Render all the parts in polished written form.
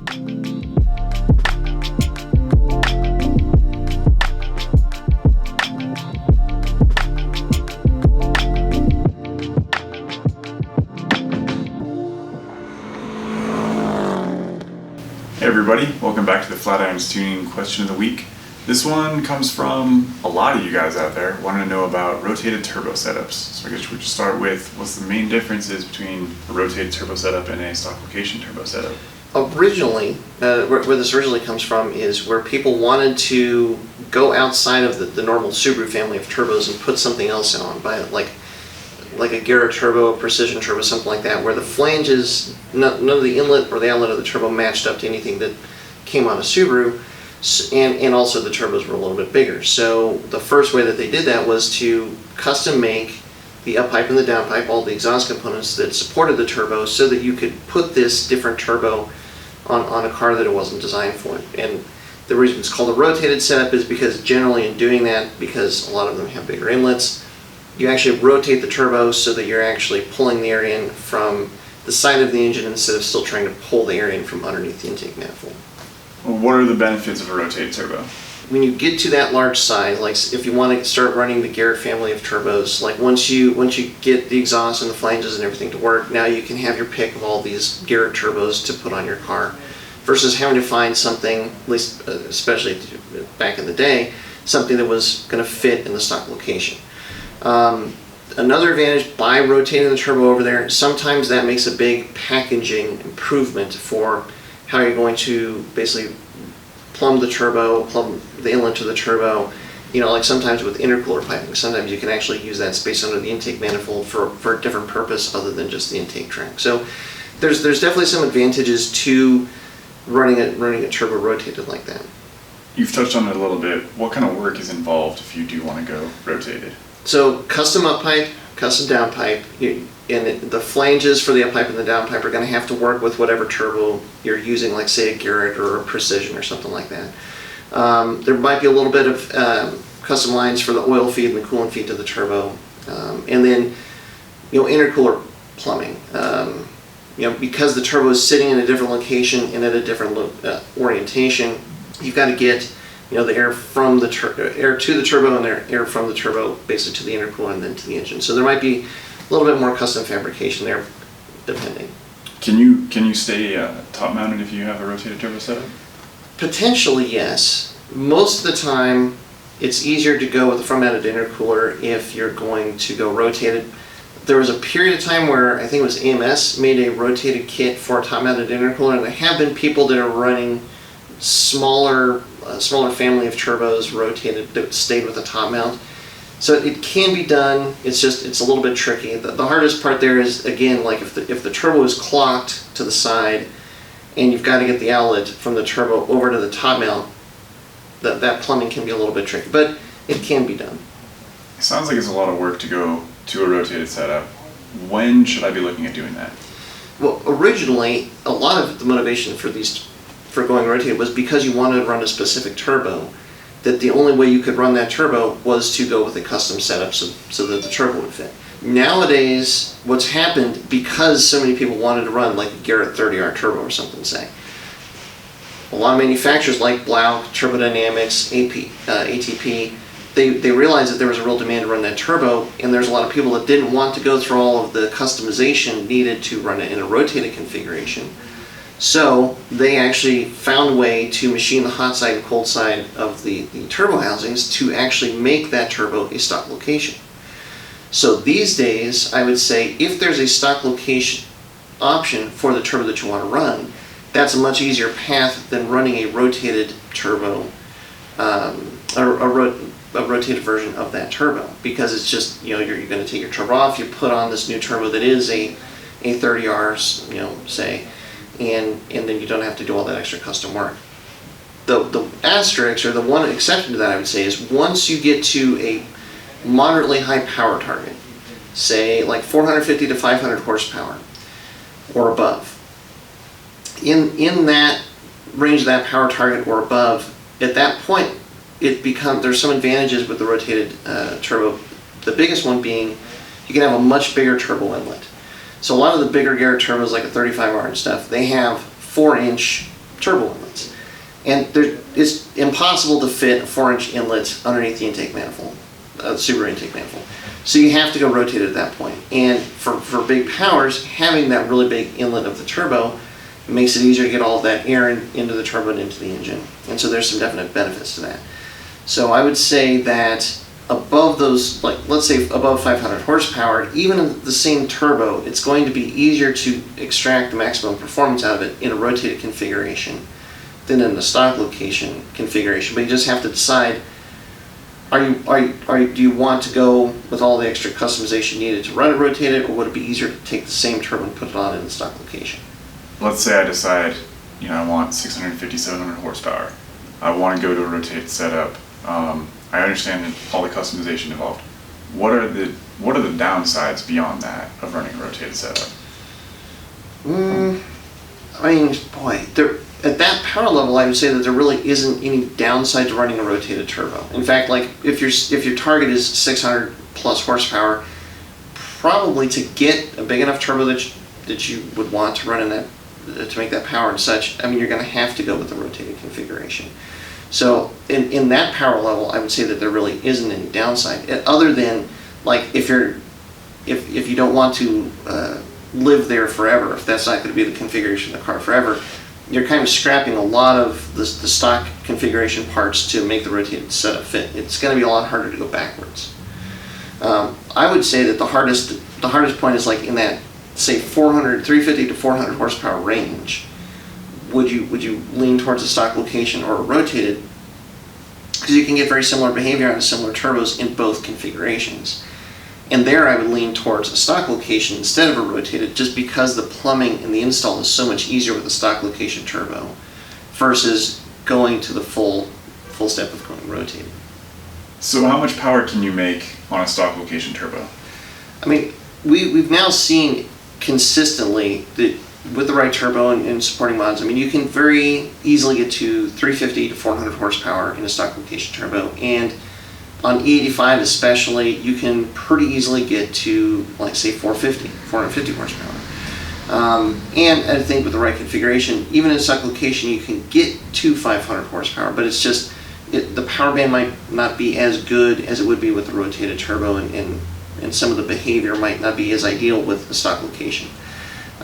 Hey everybody, welcome back to the Flat Irons Tuning Question of the Week. This one comes from a lot of you guys out there wanting to know about rotated turbo setups. So I guess we should start with what's the main differences between a rotated turbo setup and a stock location turbo setup. Originally, where this originally comes from is where people wanted to go outside of the normal Subaru family of turbos and put something else on, by like a Garrett Turbo, a Precision Turbo, something like that, where the flanges, none of the inlet or the outlet of the turbo matched up to anything that came on a Subaru, and also the turbos were a little bit bigger. So the first way that they did that was to custom make the up pipe and the down pipe, all the exhaust components that supported the turbo, so that you could put this different turbo on a car that it wasn't designed for. And the reason it's called a rotated setup is because generally in doing that, because a lot of them have bigger inlets, you actually rotate the turbo so that you're actually pulling the air in from the side of the engine instead of still trying to pull the air in from underneath the intake manifold. Well, what are the benefits of a rotated turbo? When you get to that large size, like if you want to start running the Garrett family of turbos, like once you get the exhaust and the flanges and everything to work, now you can have your pick of all these Garrett turbos to put on your car, versus having to find something, at least especially back in the day, something that was going to fit in the stock location. Another advantage by rotating the turbo over there, sometimes that makes a big packaging improvement for how you're going to basically plumb the turbo, plumb the inlet to the turbo. You know, like sometimes with intercooler piping, sometimes you can actually use that space under the intake manifold for a different purpose other than just the intake track. So there's definitely some advantages to running a turbo rotated like that. You've touched on it a little bit. What kind of work is involved if you do want to go rotated? So custom up pipe, custom down pipe, and the flanges for the up pipe and the down pipe are going to have to work with whatever turbo you're using, like say a Garrett or a Precision or something like that. There might be a little bit of custom lines for the oil feed and the coolant feed to the turbo, and then intercooler plumbing. Because the turbo is sitting in a different location and at a different orientation, you've got to get the air from the air to the turbo and air from the turbo basically to the intercooler and then to the engine. So there might be a little bit more custom fabrication there, depending. Can you stay top mounted if you have a rotated turbo setup? Potentially, yes. Most of the time, it's easier to go with a front-mounted intercooler if you're going to go rotated. There was a period of time where I think it was AMS made a rotated kit for a top-mounted intercooler, and there have been people that are running smaller family of turbos rotated that stayed with a top mount. So it can be done. It's a little bit tricky. The hardest part there is, again, like if the turbo is clocked to the side and you've got to get the outlet from the turbo over to the top mount, that plumbing can be a little bit tricky, but it can be done. It sounds like it's a lot of work to go to a rotated setup. When should I be looking at doing that? Well, originally, a lot of the motivation for going rotated was because you wanted to run a specific turbo, that the only way you could run that turbo was to go with a custom setup so that the turbo would fit. Nowadays, what's happened, because so many people wanted to run like a Garrett 30R turbo or something, say, a lot of manufacturers like Blouch, Turbodynamics, ATP, they realized that there was a real demand to run that turbo, and there's a lot of people that didn't want to go through all of the customization needed to run it in a rotated configuration. So they actually found a way to machine the hot side and cold side of the turbo housings to actually make that turbo a stock location. So these days, I would say if there's a stock location option for the turbo that you want to run, that's a much easier path than running a rotated turbo, a rotated version of that turbo, because it's just, you're going to take your turbo off, you put on this new turbo that is a 30R, say, and then you don't have to do all that extra custom work. The asterisk, or the one exception to that, I would say, is once you get to a moderately high power target, say like 450 to 500 horsepower or above, in that range of that power target or above, at that point there's some advantages with the rotated turbo. The biggest one being you can have a much bigger turbo inlet. So a lot of the bigger Garrett turbos, like a 35R and stuff, they have 4-inch turbo inlets. And it's impossible to fit a 4-inch inlet underneath the intake manifold, the super intake manifold. So you have to go rotate it at that point. And for big powers, having that really big inlet of the turbo makes it easier to get all of that air into the turbo and into the engine. And so there's some definite benefits to that. So I would say that above those, like let's say above 500 horsepower, even in the same turbo, it's going to be easier to extract the maximum performance out of it in a rotated configuration than in the stock location configuration. But you just have to decide, do you want to go with all the extra customization needed to run it rotated, or would it be easier to take the same turbo and put it on in the stock location? Let's say I decide, I want 650, 700 horsepower. I want to go to a rotated setup. I understand all the customization involved. What are the downsides beyond that of running a rotated setup? I mean, boy, at that power level, I would say that there really isn't any downside to running a rotated turbo. In fact, like if your target is 600 plus horsepower, probably to get a big enough turbo that you would want to run in that to make that power and such, I mean, you're going to have to go with the rotated configuration. So in that power level, I would say that there really isn't any downside, other than like if you don't want to live there forever, if that's not going to be the configuration of the car forever, you're kind of scrapping a lot of the stock configuration parts to make the rotated setup fit. It's going to be a lot harder to go backwards. I would say that the hardest point is like in that, say 350 to 400 horsepower range. Would you lean towards a stock location or a rotated? Because you can get very similar behavior on similar turbos in both configurations. And there I would lean towards a stock location instead of a rotated, just because the plumbing and the install is so much easier with a stock location turbo versus going to the full step of going rotated. So how much power can you make on a stock location turbo? I mean, we've now seen consistently that with the right turbo and supporting mods, I mean, you can very easily get to 350 to 400 horsepower in a stock location turbo, and on E85 especially, you can pretty easily get to, like, say 450 horsepower. And I think with the right configuration, even in stock location, you can get to 500 horsepower, but it's just, the power band might not be as good as it would be with the rotated turbo, and some of the behavior might not be as ideal with the stock location.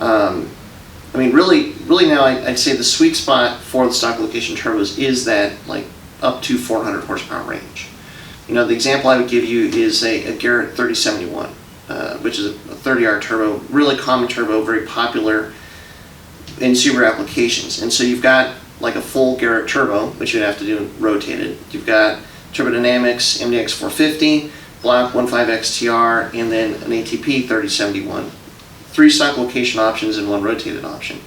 I mean, really now I'd say the sweet spot for the stock location turbos is that like up to 400 horsepower range. The example I would give you is a Garrett 3071, which is a 30R turbo, really common turbo, very popular in Subaru applications. And so you've got like a full Garrett turbo, which you'd have to do rotated. You've got Turbodynamics MDX 450, Blouch 15XTR, and then an ATP 3071. 3 stock location options and 1 rotated option.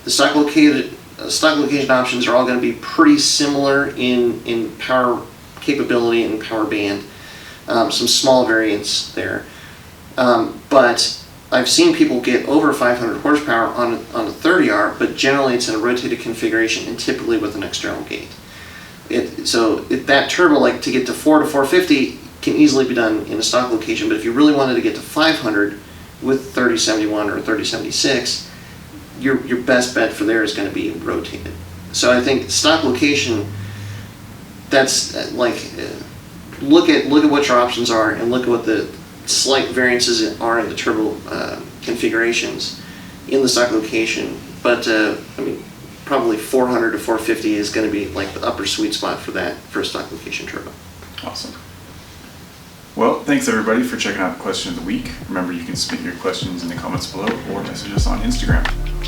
The stock location options are all going to be pretty similar in power capability and power band. Some small variants there. But I've seen people get over 500 horsepower on a 30R, but generally it's in a rotated configuration and typically with an external gate. So that turbo, like to get to 4 to 450, can easily be done in a stock location, but if you really wanted to get to 500 with 3071 or 3076, your best bet for there is going to be rotated. So I think stock location, that's like, look at what your options are and look at what the slight variances are in the turbo configurations in the stock location. But I mean, probably 400 to 450 is going to be like the upper sweet spot for that for a stock location turbo. Awesome. Well, thanks everybody for checking out the question of the week. Remember, you can submit your questions in the comments below or message us on Instagram.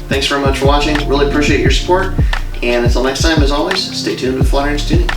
Thanks very much for watching. Really appreciate your support. And until next time, as always, stay tuned with Flat Irons Tuning.